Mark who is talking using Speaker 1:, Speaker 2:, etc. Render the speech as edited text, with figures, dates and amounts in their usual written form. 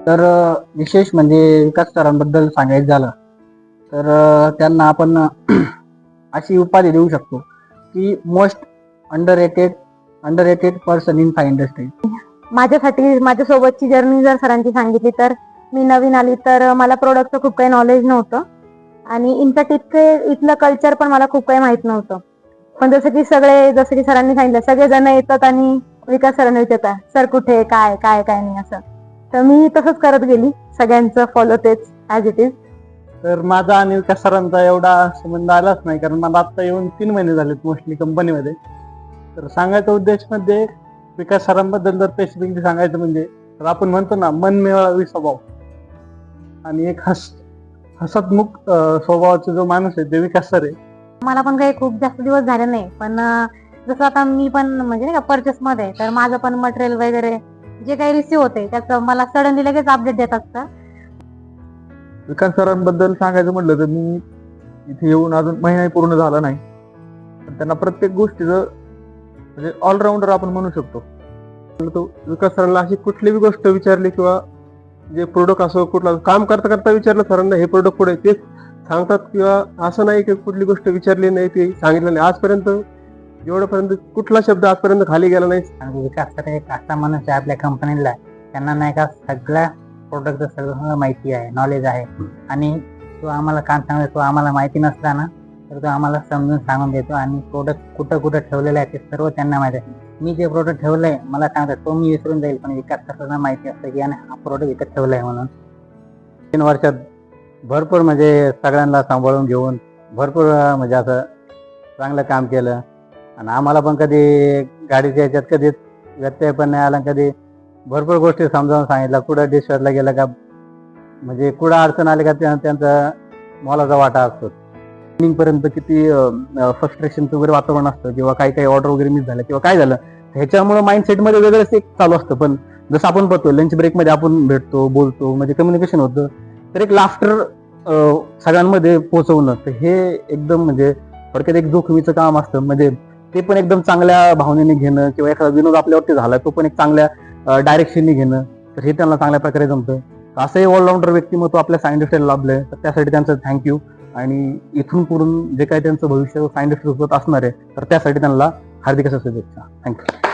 Speaker 1: तर विशेष म्हणजे विकास सरांबद्दल सांगायचं झालं तर त्यांना आपण अशी उपाधी देऊ शकतो की most under rated person in five industry.
Speaker 2: माझ्यासाठी माझ्यासोबतची जर्नी जर सरांची सांगितली तर मी नवीन आली तर मला प्रोडक्टचं खूप काही नॉलेज नव्हतं आणि इनफॅक्ट इथलं कल्चर पण मला खूप काही माहित नव्हतं. पण जसं की सरांनी सांगितलं सगळेजण येतात आणि विकास सरांना विचारतात सर कुठे काय काय काय नाही असं. तर मी तसंच करत गेली सगळ्यांचं फॉलो तेच ऍज इट इज.
Speaker 1: तर माझा आणि विकास सरांचा एवढा संबंध आलाच नाही कारण मला आता येऊन 3 महिने झालेत मोस्टली कंपनीमध्ये. तर सांगायचा उद्देश म्हणजे विकास सरांबद्दल जर स्पेसिफिकली सांगायचं म्हणजे तर आपण म्हणतो ना मनमिळावी स्वभाव आणि एक हसतमुख स्वभावाचा जो माणूस आहे ते विकास सर आहे.
Speaker 2: मला पण काही खूप जास्त दिवस झाले नाही पण जसं आता मी पण म्हणजे नाही का परचेस मध्ये तर माझं पण मटेरियल वगैरे जे काही रिसिव्ह होते त्याचं मला सडनली लगेच अपडेट देत असतं.
Speaker 3: विकास सरांबद्दल सांगायचं म्हटलं तर मी इथे येऊन अजून महिना पूर्ण झाला नाही, पण त्यांना प्रत्येक गोष्टीचं म्हणजे ऑलराऊंडर आपण म्हणू शकतो. तो विकास सरांना अशी कुठलीही गोष्ट विचारली किंवा जे प्रोडक्ट असो कुठला काम करता करता विचारलं सरांना हे प्रोडक्ट पुढे तेच सांगतात किंवा असं नाही की कुठली गोष्ट विचारली नाही ती सांगितलं नाही. आजपर्यंत एवढ्यापर्यंत कुठला शब्द आजपर्यंत खाली गेला नाही.
Speaker 1: आणि विकास सर एक असा माणूस आहे आपल्या कंपनीला त्यांना नाही का सगळ्या प्रोडक्टचं सगळं माहिती आहे नॉलेज आहे आणि तो आम्हाला काम सांगतो. तो आम्हाला माहिती नसला ना तर तो आम्हाला समजून सांगून देतो आणि प्रोडक्ट कुठं कुठं ठेवलेलं आहे ते सर्व त्यांना माहिती आहे. मी जे प्रोडक्ट ठेवलंय मला सांगतात तो मी विसरून जाईल पण विकास सरांना माहिती असतं की याने हा प्रोडक्ट विकत ठेवलाय म्हणून. 3 वर्षात भरपूर म्हणजे सगळ्यांना सांभाळून घेऊन भरपूर म्हणजे असं चांगलं काम केलं आणि आम्हाला पण कधी गाडीच्या याच्यात कधी व्यत्यय पण नाही आला. कधी भरपूर गोष्टी समजावून सांगितलं कुठं डिस्टर्बला गेलं का म्हणजे कुठं अडचण आली का त्यांचा मोलाचा वाटा असतो. पर्यंत किती फ्रस्ट्रेशनचं वगैरे वातावरण असतं किंवा काही काही ऑर्डर वगैरे मिस झालं किंवा काय झालं ह्याच्यामुळे माइंडसेटमध्ये वेगळंच एक चालू असतं. पण जसं आपण बघतो लंच ब्रेकमध्ये आपण भेटतो बोलतो म्हणजे कम्युनिकेशन होतं तर एक लाफ्टर सगळ्यांमध्ये पोहोचवणं तर हे एकदम म्हणजे थोडक्यात एक जोखमीचं काम असतं. म्हणजे ते पण एकदम चांगल्या भावनेने घेणं किंवा एखादा विनोद आपल्यावरती झाला तो पण एक चांगल्या डायरेक्शनने घेणं तर हे त्यांना चांगल्या प्रकारे जमतं. असंही ऑलराऊंडर व्यक्तिमत्व आपल्या साय इंडस्ट्रीला लाभलंय तर त्यासाठी त्यांचं थँक्यू. आणि इथून पुढून जे काही त्यांचं भविष्य साय इंडस्ट्री सोबत असणार आहे तर त्यासाठी त्यांना हार्दिक शुभेच्छा. थँक्यू.